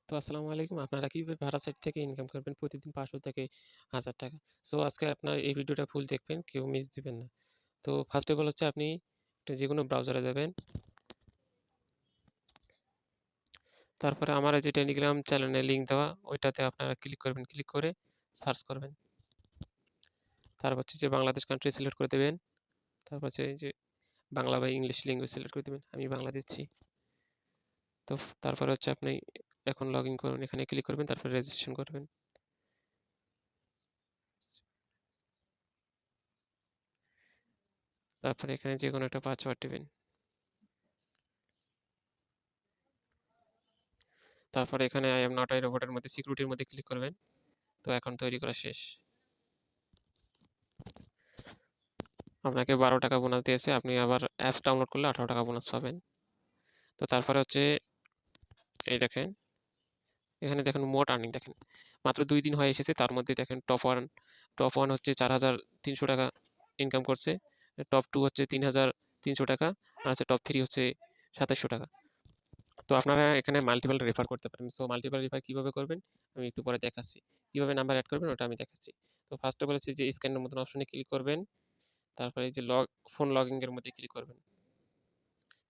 তো আসসালামু আলাইকুম। আপনারা কিভাবে ভাড়া সাইট থেকে ইনকাম করবেন প্রতিদিন 500 থেকে 1000 টাকা। সো আজকে আপনার এই ভিডিওটা ফুল দেখবেন, কেউ মিস দিবেন না। তো ফার্স্ট অফ অল হচ্ছে আপনি একটা যেকোনো ব্রাউজারে যাবেন। তারপরে আমার এই যে টেলিগ্রাম চ্যানেলের লিংক দেওয়া ওইটাতে আপনারা ক্লিক করবেন, ক্লিক করে সার্চ করবেন। তারপর হচ্ছে যে বাংলাদেশ কান্ট্রি সিলেক্ট করে দেবেন। তারপর হচ্ছে এই যে বাংলা বা ইংলিশ ল্যাঙ্গুয়েজ সিলেক্ট করে দেবেন। আমি বাংলা দিচ্ছি। তো তারপরে হচ্ছে আপনি এখন লগ ইন করুন, এখানে ক্লিক করবেন, তারপরে রেজিস্ট্রেশন করবেন। তারপরে এখানে যে কোনো একটা পাসওয়ার্ড দিবেন। তারপরে এখানে আই এম নট আ রোবটের মধ্যে সিকিউরিটির মধ্যে ক্লিক করবেন। তো অ্যাকাউন্ট তৈরি করা শেষ। আপনাকে 12 টাকা বোনাস দিয়েছে, আপনি আবার অ্যাপ ডাউনলোড করলে 18 টাকা বোনাস পাবেন। তো তারপরে হচ্ছে এই দেখেন, এখানে দেখেন মোট আর্নিং দেখেন, মাত্র 2 দিন হয়ে এসেছে। তার মধ্যে দেখেন টপ ওয়ান হচ্ছে 4300 টাকা ইনকাম করছে, টপ টু হচ্ছে 3300 টাকা, আর হচ্ছে টপ থ্রি হচ্ছে 2700 টাকা। তো আপনারা এখানে মাল্টিপল রেফার করতে পারেন। সো মাল্টিপল রেফার কিভাবে করবেন আমি একটু পরে দেখাচ্ছি। কিভাবে নাম্বার অ্যাড করবেন ওটা আমি দেখাচ্ছি। তো ফার্স্ট অফ অল হচ্ছে যে স্ক্যানের মতন অপশনে ক্লিক করবেন। তারপরে এই যে ফোন লগইং এর মধ্যে ক্লিক করবেন।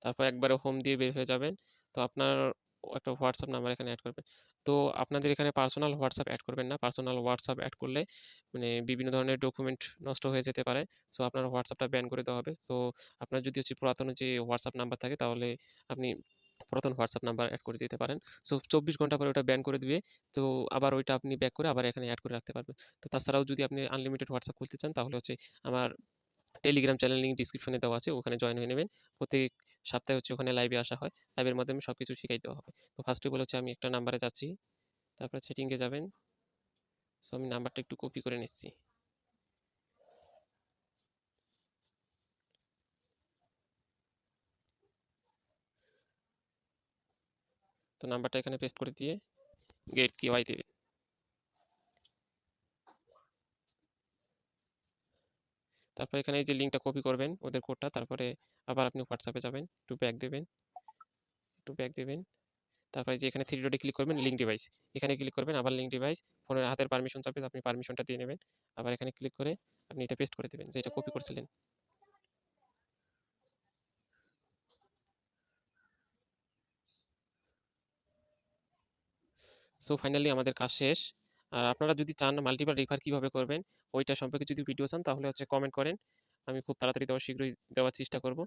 তারপর একবারে হোম দিয়ে বের হয়ে যাবেন। তো আপনার একটা হোয়াটসঅ্যাপ নাম্বার এখানে অ্যাড করবেন। তো আপনাদের এখানে পার্সোনাল হোয়াটসঅ্যাপ অ্যাড করবেন না। পার্সোনাল হোয়াটসঅ্যাপ অ্যাড করলে মানে বিভিন্ন ধরনের ডকুমেন্ট নষ্ট হয়ে যেতে পারে। সো আপনার হোয়াটসঅ্যাপটা ব্যান করে দেওয়া হবে। সো আপনার যদি হচ্ছে পুরাতন যে হোয়াটসঅ্যাপ নাম্বার থাকে তাহলে আপনি পুরাতন হোয়াটসঅ্যাপ নাম্বার অ্যাড করে দিতে পারেন। সো 24 ঘন্টা পরে ওটা ব্যান করে দিবে। তো আবার ওইটা আপনি ব্যাক করে আবার এখানে অ্যাড করে রাখতে পারবেন। তো তাছাড়াও যদি আপনি আনলিমিটেড হোয়াটসঅ্যাপ খুলতে চান তাহলে হচ্ছে আমার টেলিগ্রাম চ্যানেল লিঙ্ক ডিসক্রিপশনে দেওয়া আছে, ওখানে জয়েন হয়ে নেবেন। প্রত্যেক সপ্তাহে হচ্ছে ওখানে লাইভে আসা হয়, লাইভের মাধ্যমে সবকিছু শিখাই দেওয়া হবে। তো ফার্স্ট অফ অল হচ্ছে আমি একটা নাম্বারে যাচ্ছি, তারপরে সেটিংয়ে যাবেন। সো আমি নাম্বারটা একটু কপি করে নিচ্ছি। তো নাম্বারটা এখানে পেস্ট করে দিয়ে গেট কিওয়াই দেবেন। তারপর এখানে এই যে লিঙ্কটা কপি করবেন ওদের কোডটা, তারপরে আবার আপনি হোয়াটসঅ্যাপে যাবেন, একটু ব্যাক দেবেন। তারপরে যে এখানে থ্রি ডটে ক্লিক করবেন, লিঙ্ক ডিভাইস, এখানে ক্লিক করবেন, আবার লিঙ্ক ডিভাইস, ফোনের হাতের পারমিশন চাপে আপনি পারমিশনটা দিয়ে নেবেন। আবার এখানে ক্লিক করে আপনি এটা পেস্ট করে দেবেন যেটা কপি করছিলেন। সো ফাইনালি আমাদের কাজ শেষ। আর আপনারা যদি চান মাল্টিপল রেফার কিভাবে করবেন ওইটা সম্পর্কে যদি ভিডিও চান তাহলে হচ্ছে কমেন্ট করেন, আমি খুব তাড়াতাড়ি দেওয়ার শীঘ্রই দেওয়ার চেষ্টা করব।